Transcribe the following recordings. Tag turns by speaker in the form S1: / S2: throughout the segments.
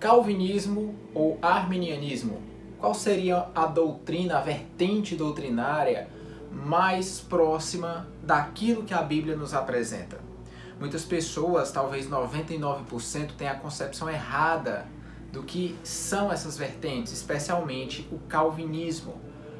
S1: calvinismo ou arminianismo? Qual seria a doutrina, a vertente doutrinária mais próxima daquilo que a Bíblia nos apresenta? Muitas pessoas, talvez 99%, têm a concepção errada do que são essas vertentes, especialmente o calvinismo.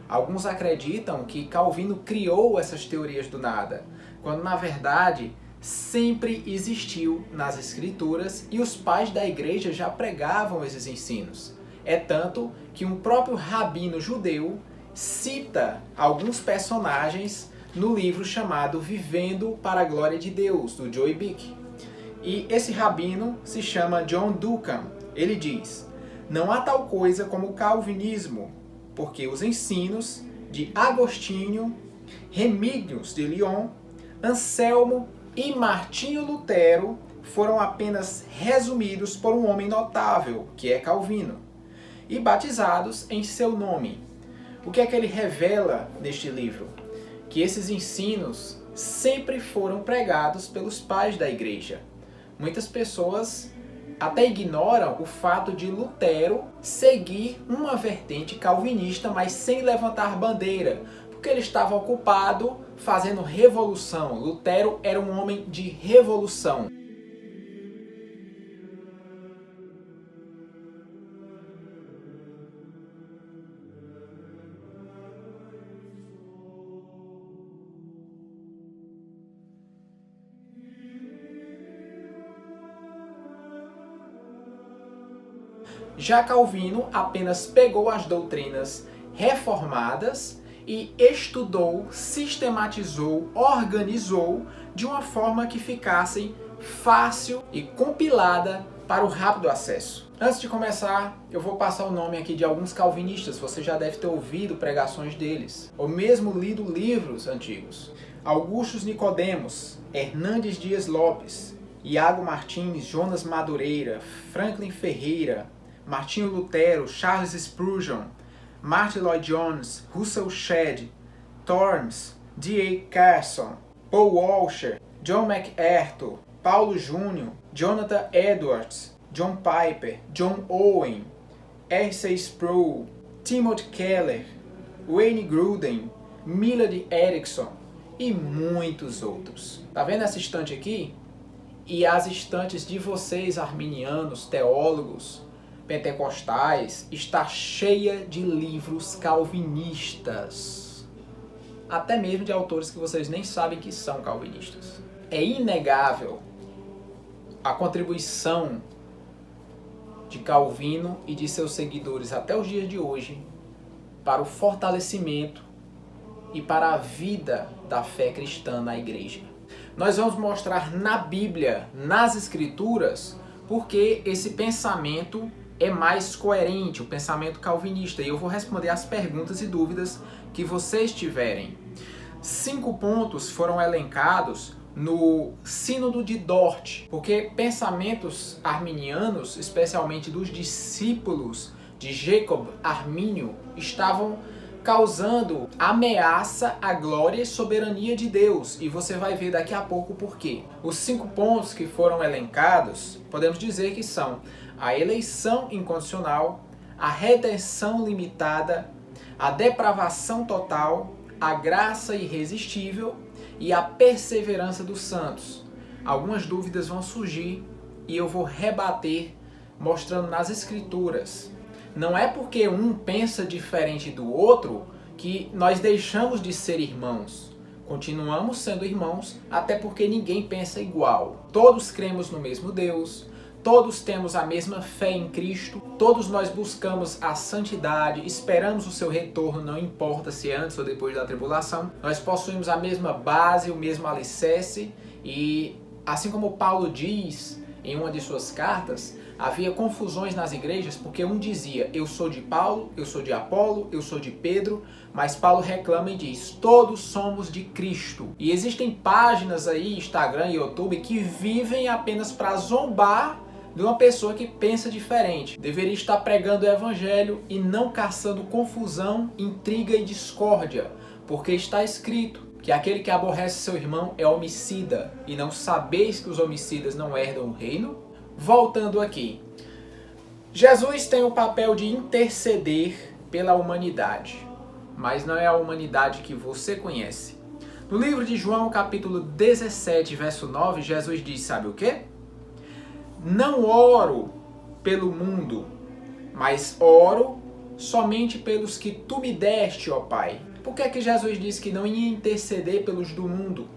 S1: Alguns acreditam que Calvino criou essas teorias do nada, quando na verdade sempre existiu nas Escrituras e os pais da igreja já pregavam esses ensinos. É tanto que um próprio rabino judeu cita alguns personagens no livro chamado Vivendo para a Glória de Deus, do Joey Bick. E esse rabino se chama John Duncan. Ele diz: não há tal coisa como o calvinismo, porque os ensinos de Agostinho, Remígios de Lyon, Anselmo e Martinho Lutero foram apenas resumidos por um homem notável, que é Calvino, e batizados em seu nome. O que é que ele revela neste livro? Que esses ensinos sempre foram pregados pelos pais da igreja. Muitas pessoas até ignoram o fato de Lutero seguir uma vertente calvinista, mas sem levantar bandeira, porque ele estava ocupado fazendo revolução. Lutero era um homem de revolução. Já Calvino apenas pegou as doutrinas reformadas e estudou, sistematizou, organizou de uma forma que ficassem fácil e compilada para o rápido acesso. Antes de começar, eu vou passar o nome aqui de alguns calvinistas, você já deve ter ouvido pregações deles, ou mesmo lido livros antigos. Augustus Nicodemos, Hernandes Dias Lopes, Iago Martins, Jonas Madureira, Franklin Ferreira, Martinho Lutero, Charles Spurgeon, Martin Lloyd Jones, Russell Shedd, Torrance, D.A. Carson, Paul Washer, John MacArthur, Paulo Júnior, Jonathan Edwards, John Piper, John Owen, R.C. Sproul, Timothy Keller, Wayne Grudem, Millard Erickson e muitos outros. Tá vendo essa estante aqui? E as estantes de vocês, arminianos, teólogos, pentecostais, está cheia de livros calvinistas. Até mesmo de autores que vocês nem sabem que são calvinistas. É inegável a contribuição de Calvino e de seus seguidores até os dias de hoje para o fortalecimento e para a vida da fé cristã na igreja. Nós vamos mostrar na Bíblia, nas Escrituras, porque esse pensamento é mais coerente, o pensamento calvinista. E eu vou responder as perguntas e dúvidas que vocês tiverem. 5 pontos foram elencados no Sínodo de Dort, porque pensamentos arminianos, especialmente dos discípulos de Jacob Armínio, estavam causando ameaça à glória e soberania de Deus. E você vai ver daqui a pouco por quê. Os 5 pontos que foram elencados, podemos dizer que são a eleição incondicional, a redenção limitada, a depravação total, a graça irresistível e a perseverança dos santos. Algumas dúvidas vão surgir e eu vou rebater mostrando nas Escrituras. Não é porque um pensa diferente do outro que nós deixamos de ser irmãos. Continuamos sendo irmãos, até porque ninguém pensa igual. Todos cremos no mesmo Deus, todos temos a mesma fé em Cristo, todos nós buscamos a santidade, esperamos o seu retorno, não importa se é antes ou depois da tribulação. Nós possuímos a mesma base, o mesmo alicerce e, assim como Paulo diz em uma de suas cartas, havia confusões nas igrejas porque um dizia: eu sou de Paulo, eu sou de Apolo, eu sou de Pedro, mas Paulo reclama e diz: todos somos de Cristo. E existem páginas aí, Instagram e YouTube, que vivem apenas para zombar de uma pessoa que pensa diferente. Deveria estar pregando o evangelho e não caçando confusão, intriga e discórdia, porque está escrito que aquele que aborrece seu irmão é homicida, e não sabeis que os homicidas não herdam o reino? Voltando aqui, Jesus tem o papel de interceder pela humanidade, mas não é a humanidade que você conhece. No livro de João, capítulo 17, verso 9, Jesus diz, sabe o quê? Não oro pelo mundo, mas oro somente pelos que tu me deste, ó Pai. Por que é que Jesus disse que não ia interceder pelos do mundo?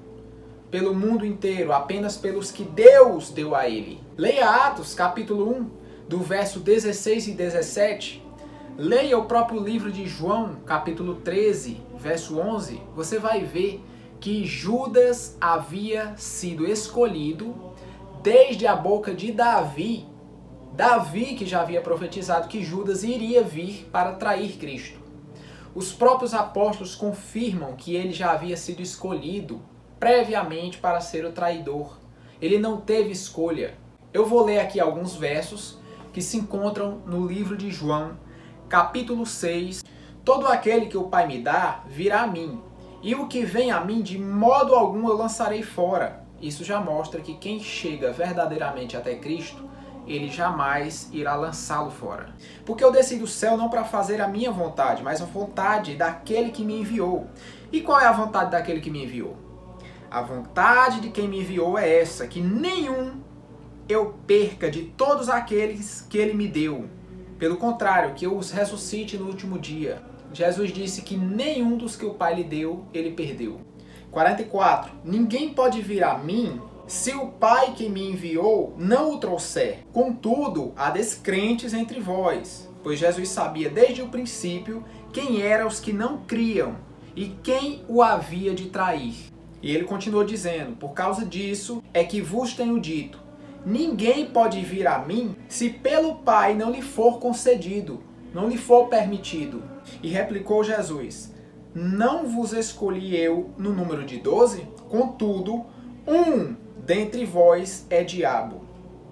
S1: Pelo mundo inteiro, apenas pelos que Deus deu a ele. Leia Atos, capítulo 1, do verso 16 e 17. Leia o próprio livro de João, capítulo 13, verso 11. Você vai ver que Judas havia sido escolhido desde a boca de Davi. Davi que já havia profetizado que Judas iria vir para trair Cristo. Os próprios apóstolos confirmam que ele já havia sido escolhido previamente para ser o traidor. Ele não teve escolha. Eu vou ler aqui alguns versos que se encontram no livro de João, capítulo 6. Todo aquele que o Pai me dá, virá a mim, e o que vem a mim, de modo algum eu lançarei fora. Isso já mostra que quem chega verdadeiramente até Cristo, ele jamais irá lançá-lo fora. Porque eu desci do céu não para fazer a minha vontade, mas a vontade daquele que me enviou. E qual é a vontade daquele que me enviou? A vontade de quem me enviou é essa, que nenhum eu perca de todos aqueles que ele me deu. Pelo contrário, que eu os ressuscite no último dia. Jesus disse que nenhum dos que o Pai lhe deu, ele perdeu. 44. Ninguém pode vir a mim se o Pai que me enviou não o trouxer. Contudo, há descrentes entre vós, pois Jesus sabia desde o princípio quem eram os que não criam e quem o havia de trair. E ele continuou dizendo, por causa disso é que vos tenho dito, ninguém pode vir a mim se pelo Pai não lhe for concedido, não lhe for permitido. E replicou Jesus, não vos escolhi eu no número de 12? Contudo, um dentre vós é diabo.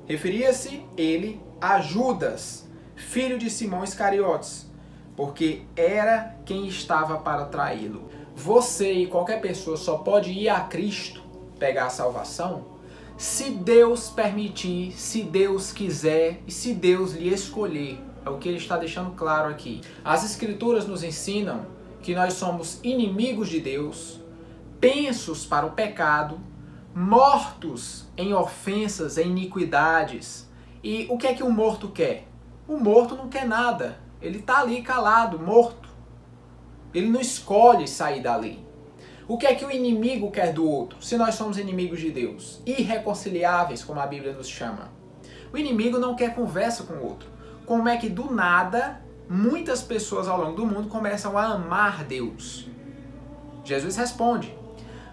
S1: Referia-se ele a Judas, filho de Simão Iscariotes, porque era quem estava para traí-lo. Você e qualquer pessoa só pode ir a Cristo pegar a salvação se Deus permitir, se Deus quiser e se Deus lhe escolher. É o que ele está deixando claro aqui. As Escrituras nos ensinam que nós somos inimigos de Deus, pensos para o pecado, mortos em ofensas, em iniquidades. E o que é que o morto quer? O morto não quer nada. Ele está ali calado, morto. Ele não escolhe sair dali. O que é que o inimigo quer do outro, se nós somos inimigos de Deus? Irreconciliáveis, como a Bíblia nos chama. O inimigo não quer conversa com o outro. Como é que do nada, muitas pessoas ao longo do mundo começam a amar Deus? Jesus responde,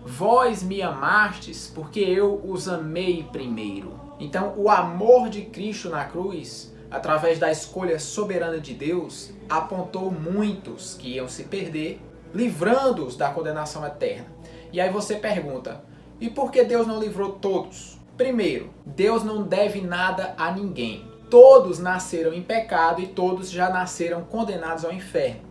S1: vós me amastes porque eu os amei primeiro. Então o amor de Cristo na cruz, através da escolha soberana de Deus, apontou muitos que iam se perder, livrando-os da condenação eterna. E aí você pergunta, e por que Deus não livrou todos? Primeiro, Deus não deve nada a ninguém. Todos nasceram em pecado e todos já nasceram condenados ao inferno.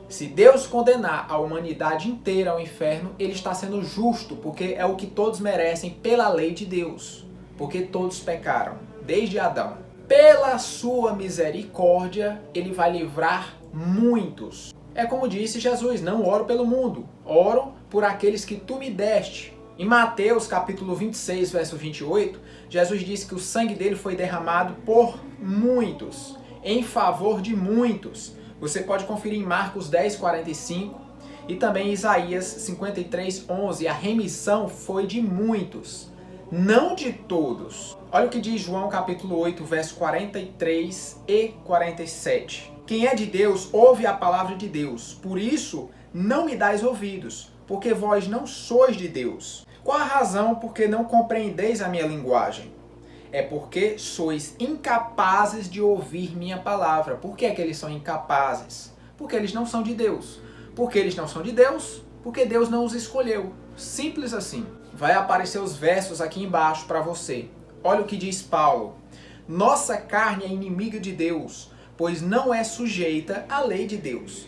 S1: Se Deus condenar a humanidade inteira ao inferno, ele está sendo justo, porque é o que todos merecem pela lei de Deus. Porque todos pecaram, desde Adão. Pela sua misericórdia, ele vai livrar muitos. É como disse Jesus, não oro pelo mundo, oro por aqueles que tu me deste. Em Mateus capítulo 26, verso 28, Jesus disse que o sangue dele foi derramado por muitos, em favor de muitos. Você pode conferir em Marcos 10, 45 e também em Isaías 53, 11. A remissão foi de muitos, não de todos. Olha o que diz João capítulo 8, verso 43 e 47. Quem é de Deus, ouve a palavra de Deus. Por isso, não me dais ouvidos, porque vós não sois de Deus. Qual a razão porque não compreendeis a minha linguagem? É porque sois incapazes de ouvir minha palavra. Por que é que eles são incapazes? Porque eles não são de Deus. Porque eles não são de Deus? Porque Deus não os escolheu. Simples assim. Vai aparecer os versos aqui embaixo para você. Olha o que diz Paulo. Nossa carne é inimiga de Deus, pois não é sujeita à lei de Deus.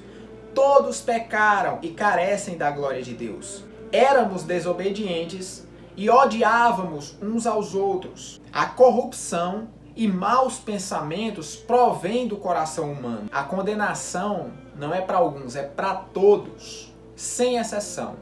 S1: Todos pecaram e carecem da glória de Deus. Éramos desobedientes e odiávamos uns aos outros. A corrupção e maus pensamentos provêm do coração humano. A condenação não é para alguns, é para todos, sem exceção.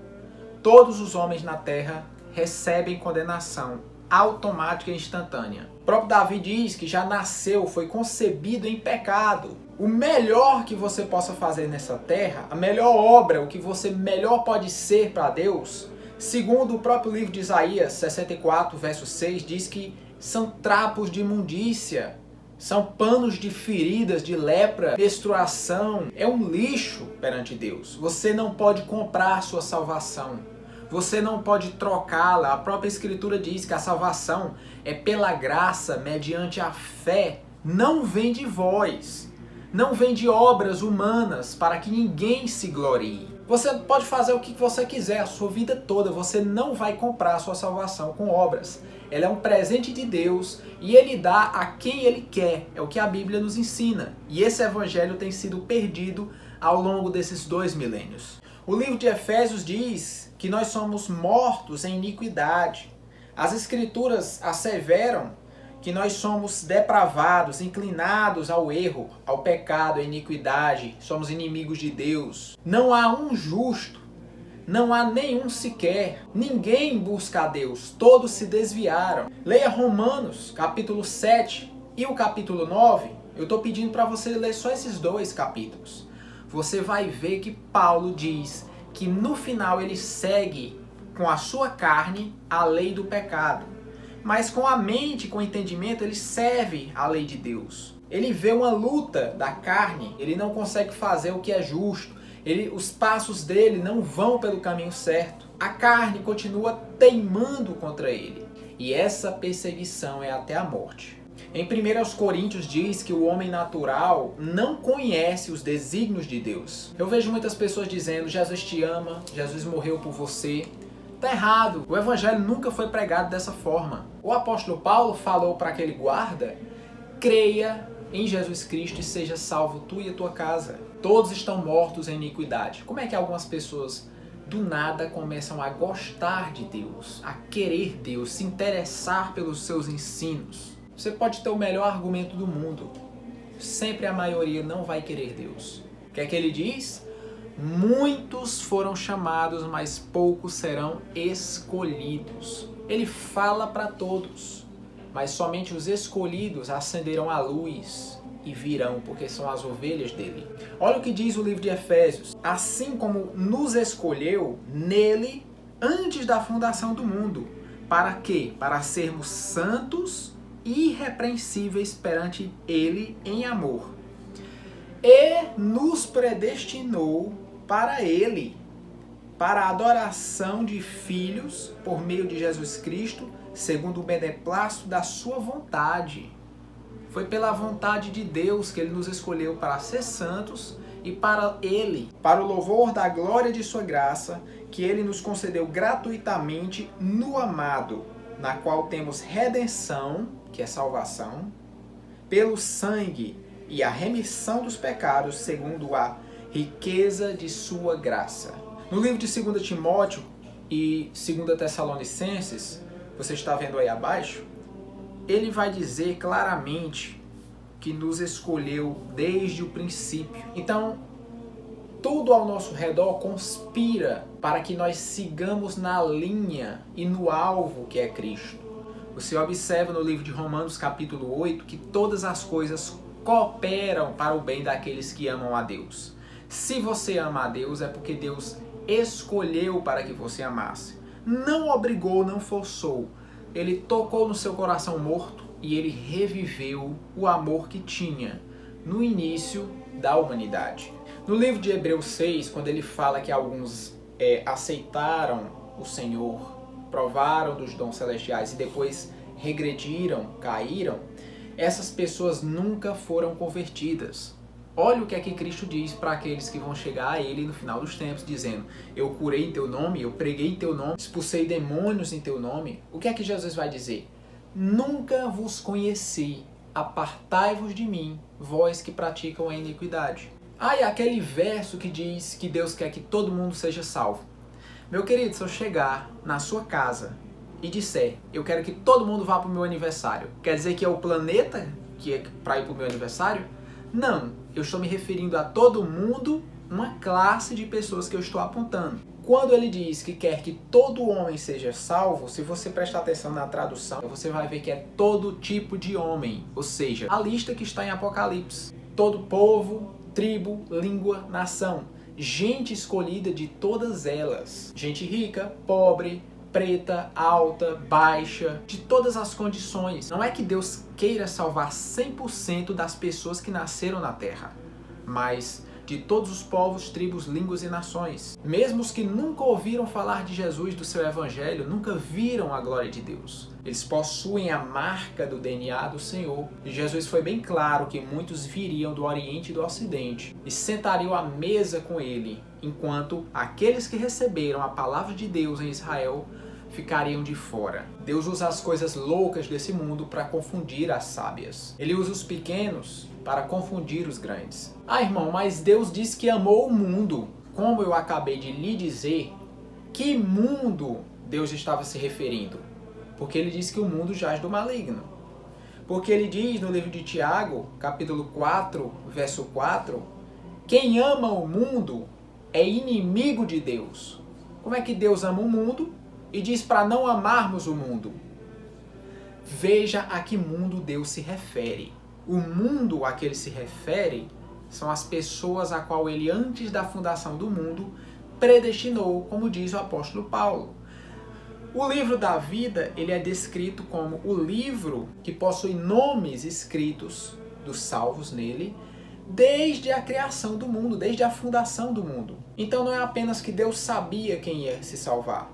S1: Todos os homens na terra recebem condenação automática e instantânea. O próprio Davi diz que já nasceu, foi concebido em pecado. O melhor que você possa fazer nessa terra, a melhor obra, o que você melhor pode ser para Deus, segundo o próprio livro de Isaías 64, verso 6, diz que são trapos de imundícia, são panos de feridas, de lepra, menstruação. É um lixo perante Deus. Você não pode comprar sua salvação. Você não pode trocá-la. A própria Escritura diz que a salvação é pela graça, mediante a fé. Não vem de vós. Não vem de obras humanas, para que ninguém se glorie. Você pode fazer o que você quiser a sua vida toda. Você não vai comprar a sua salvação com obras. Ela é um presente de Deus e Ele dá a quem Ele quer. É o que a Bíblia nos ensina. E esse evangelho tem sido perdido ao longo desses 2 milênios. O livro de Efésios diz que nós somos mortos em iniquidade. As Escrituras asseveram que nós somos depravados, inclinados ao erro, ao pecado, à iniquidade. Somos inimigos de Deus. Não há um justo. Não há nenhum sequer. Ninguém busca a Deus. Todos se desviaram. Leia Romanos, capítulo 7 e o capítulo 9. Eu estou pedindo para você ler só esses 2 capítulos. Você vai ver que Paulo diz que no final ele segue com a sua carne a lei do pecado. Mas com a mente, com o entendimento, ele serve a lei de Deus. Ele vê uma luta da carne, ele não consegue fazer o que é justo. Os passos dele não vão pelo caminho certo. A carne continua teimando contra ele. E essa perseguição é até a morte. Em 1 Coríntios diz que o homem natural não conhece os desígnios de Deus. Eu vejo muitas pessoas dizendo, Jesus te ama, Jesus morreu por você. Está errado. O evangelho nunca foi pregado dessa forma. O apóstolo Paulo falou para aquele guarda, creia em Jesus Cristo e seja salvo tu e a tua casa. Todos estão mortos em iniquidade. Como é que algumas pessoas do nada começam a gostar de Deus, a querer Deus, se interessar pelos seus ensinos? Você pode ter o melhor argumento do mundo. Sempre a maioria não vai querer Deus. O que é que ele diz? Muitos foram chamados, mas poucos serão escolhidos. Ele fala para todos, mas somente os escolhidos acenderão a luz e virão, porque são as ovelhas dele. Olha o que diz o livro de Efésios. Assim como nos escolheu nele antes da fundação do mundo. Para quê? Para sermos santos e irrepreensíveis perante ele em amor. E nos predestinou para ele, para a adoração de filhos por meio de Jesus Cristo, segundo o beneplácito da sua vontade. Foi pela vontade de Deus que ele nos escolheu para ser santos e para ele, para o louvor da glória de sua graça, que ele nos concedeu gratuitamente no amado, na qual temos redenção, que é salvação, pelo sangue e a remissão dos pecados, segundo a riqueza de sua graça. No livro de 2 Timóteo e 2 Tessalonicenses, você está vendo aí abaixo, ele vai dizer claramente que nos escolheu desde o princípio. Então, tudo ao nosso redor conspira para que nós sigamos na linha e no alvo que é Cristo. Você observa no livro de Romanos capítulo 8 que todas as coisas cooperam para o bem daqueles que amam a Deus. Se você ama a Deus é porque Deus escolheu para que você amasse. Não obrigou, não forçou. Ele tocou no seu coração morto e ele reviveu o amor que tinha no início da humanidade. No livro de Hebreus 6, quando ele fala que alguns aceitaram o Senhor, provaram dos dons celestiais e depois regrediram, caíram, essas pessoas nunca foram convertidas. Olha o que é que Cristo diz para aqueles que vão chegar a Ele no final dos tempos, dizendo, eu curei em teu nome, eu preguei em teu nome, expulsei demônios em teu nome. O que é que Jesus vai dizer? Nunca vos conheci, apartai-vos de mim, vós que praticam a iniquidade. Ah, e aquele verso que diz que Deus quer que todo mundo seja salvo. Meu querido, se eu chegar na sua casa e disser, eu quero que todo mundo vá para o meu aniversário, quer dizer que é o planeta que é para ir para o meu aniversário? Não, eu estou me referindo a todo mundo, uma classe de pessoas que eu estou apontando. Quando ele diz que quer que todo homem seja salvo, se você prestar atenção na tradução, você vai ver que é todo tipo de homem, ou seja, a lista que está em Apocalipse. Todo povo, tribo, língua, nação. Gente escolhida de todas elas. Gente rica, pobre, preta, alta, baixa, de todas as condições. Não é que Deus queira salvar 100% das pessoas que nasceram na Terra, mas de todos os povos, tribos, línguas e nações. Mesmo os que nunca ouviram falar de Jesus, do seu evangelho, nunca viram a glória de Deus. Eles possuem a marca do DNA do Senhor. E Jesus foi bem claro que muitos viriam do Oriente e do Ocidente e sentariam à mesa com ele, enquanto aqueles que receberam a palavra de Deus em Israel ficariam de fora. Deus usa as coisas loucas desse mundo para confundir as sábias. Ele usa os pequenos para confundir os grandes. Ah, irmão, mas Deus diz que amou o mundo. Como eu acabei de lhe dizer, que mundo Deus estava se referindo? Porque ele diz que o mundo jaz do maligno. Porque ele diz no livro de Tiago, capítulo 4, verso 4, quem ama o mundo é inimigo de Deus. Como é que Deus ama o mundo e diz para não amarmos o mundo? Veja a que mundo Deus se refere. O mundo a que ele se refere são as pessoas a qual ele, antes da fundação do mundo, predestinou, como diz o apóstolo Paulo. O livro da vida, ele é descrito como o livro que possui nomes escritos dos salvos nele, desde a criação do mundo, desde a fundação do mundo. Então não é apenas que Deus sabia quem ia se salvar,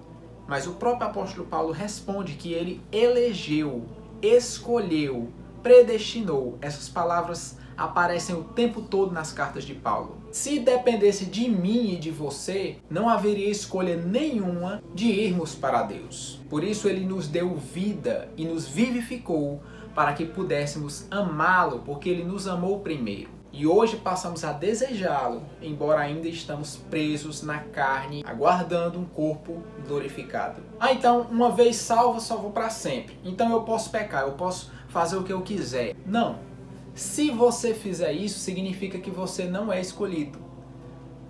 S1: mas o próprio apóstolo Paulo responde que ele elegeu, escolheu, predestinou. Essas palavras aparecem o tempo todo nas cartas de Paulo. Se dependesse de mim e de você, não haveria escolha nenhuma de irmos para Deus. Por isso ele nos deu vida e nos vivificou para que pudéssemos amá-lo, porque ele nos amou primeiro. E hoje passamos a desejá-lo, embora ainda estamos presos na carne, aguardando um corpo glorificado. Ah, então, uma vez salvo, salvo para sempre. Então eu posso pecar, eu posso fazer o que eu quiser. Não. Se você fizer isso, significa que você não é escolhido.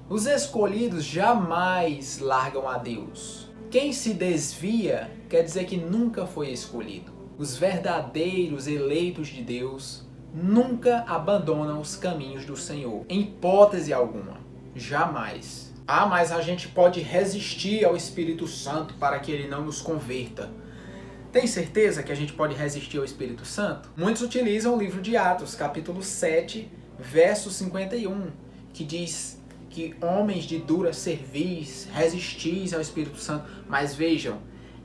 S1: Os escolhidos jamais largam a Deus. Quem se desvia quer dizer que nunca foi escolhido. Os verdadeiros eleitos de Deus nunca abandonam os caminhos do Senhor, em hipótese alguma, jamais. Ah, mas a gente pode resistir ao Espírito Santo para que ele não nos converta. Tem certeza que a gente pode resistir ao Espírito Santo? Muitos utilizam o livro de Atos, capítulo 7, verso 51, que diz que homens de dura cerviz resistis ao Espírito Santo. Mas vejam,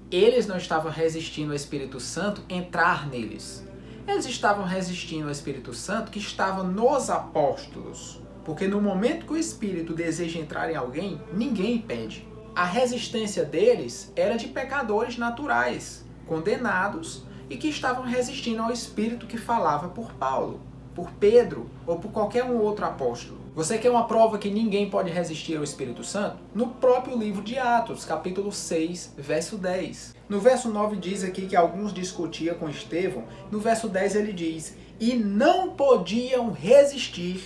S1: eles não estavam resistindo ao Espírito Santo entrar neles. Eles estavam resistindo ao Espírito Santo que estava nos apóstolos. Porque no momento que o Espírito deseja entrar em alguém, ninguém impede. A resistência deles era de pecadores naturais, condenados, e que estavam resistindo ao Espírito que falava por Paulo, por Pedro ou por qualquer um outro apóstolo. Você quer uma prova que ninguém pode resistir ao Espírito Santo? No próprio livro de Atos, capítulo 6, verso 10. No verso 9 diz aqui que alguns discutiam com Estevão. No verso 10 ele diz, e não podiam resistir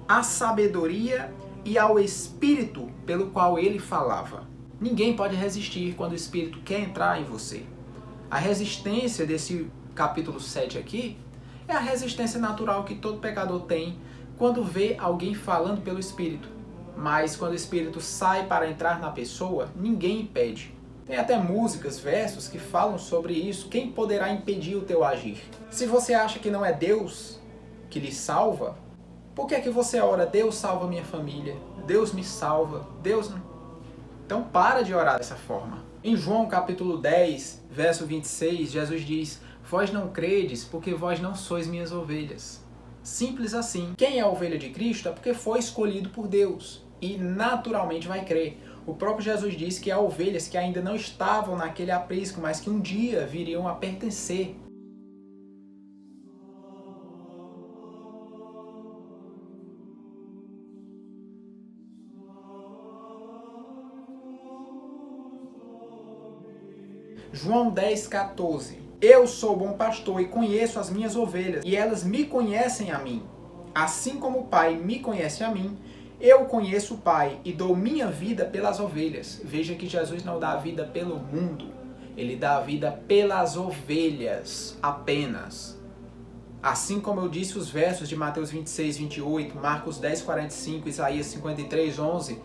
S1: à sabedoria e ao Espírito pelo qual ele falava. Ninguém pode resistir quando o Espírito quer entrar em você. A resistência desse capítulo 7 aqui é a resistência natural que todo pecador tem quando vê alguém falando pelo Espírito. Mas quando o Espírito sai para entrar na pessoa, ninguém impede. Tem até músicas, versos que falam sobre isso. Quem poderá impedir o teu agir? Se você acha que não é Deus que lhe salva, por que é que você ora, Deus salva minha família, Deus me salva, Deus não... Então para de orar dessa forma. Em João capítulo 10, verso 26, Jesus diz, vós não credes porque vós não sois minhas ovelhas. Simples assim. Quem é a ovelha de Cristo é porque foi escolhido por Deus e naturalmente vai crer. O próprio Jesus disse que há ovelhas que ainda não estavam naquele aprisco, mas que um dia viriam a pertencer. João 10,14. Eu sou o bom pastor e conheço as minhas ovelhas, e elas me conhecem a mim. Assim como o Pai me conhece a mim, eu conheço o Pai e dou minha vida pelas ovelhas. Veja que Jesus não dá a vida pelo mundo, ele dá a vida pelas ovelhas apenas. Assim como eu disse os versos de Mateus 26, 28, Marcos 10, 45, Isaías 53, 11,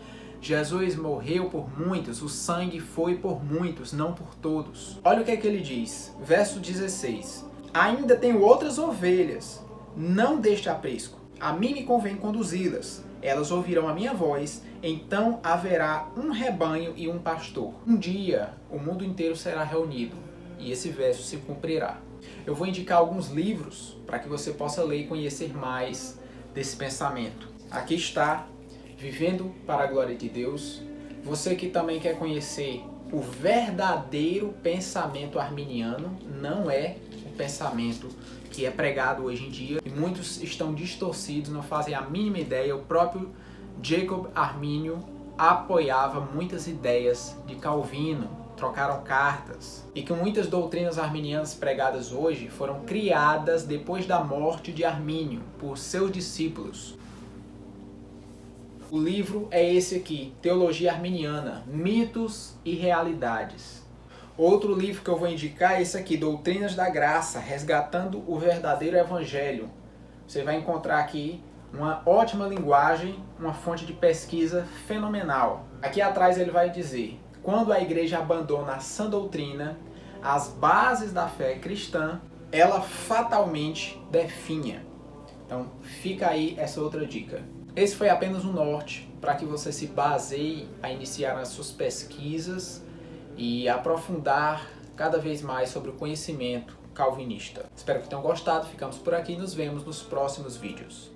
S1: Jesus morreu por muitos, o sangue foi por muitos, não por todos. Olha o que é que ele diz, verso 16. Ainda tenho outras ovelhas, não deste aprisco. A mim me convém conduzi-las. Elas ouvirão a minha voz, então haverá um rebanho e um pastor. Um dia, o mundo inteiro será reunido, e esse verso se cumprirá. Eu vou indicar alguns livros para que você possa ler e conhecer mais desse pensamento. Aqui está, Vivendo para a Glória de Deus. Você que também quer conhecer o verdadeiro pensamento arminiano, não é o pensamento que é pregado hoje em dia, e muitos estão distorcidos, não fazem a mínima ideia. O próprio Jacob Armínio apoiava muitas ideias de Calvino, trocaram cartas, e que muitas doutrinas arminianas pregadas hoje foram criadas depois da morte de Armínio por seus discípulos. O livro é esse aqui, Teologia Arminiana, Mitos e Realidades. Outro livro que eu vou indicar é esse aqui, Doutrinas da Graça, Resgatando o Verdadeiro Evangelho. Você vai encontrar aqui uma ótima linguagem, uma fonte de pesquisa fenomenal. Aqui atrás ele vai dizer: quando a igreja abandona a sã doutrina, as bases da fé cristã, ela fatalmente definha. Então fica aí essa outra dica. Esse foi apenas um norte para que você se baseie a iniciar as suas pesquisas e aprofundar cada vez mais sobre o conhecimento calvinista. Espero que tenham gostado, ficamos por aqui e nos vemos nos próximos vídeos.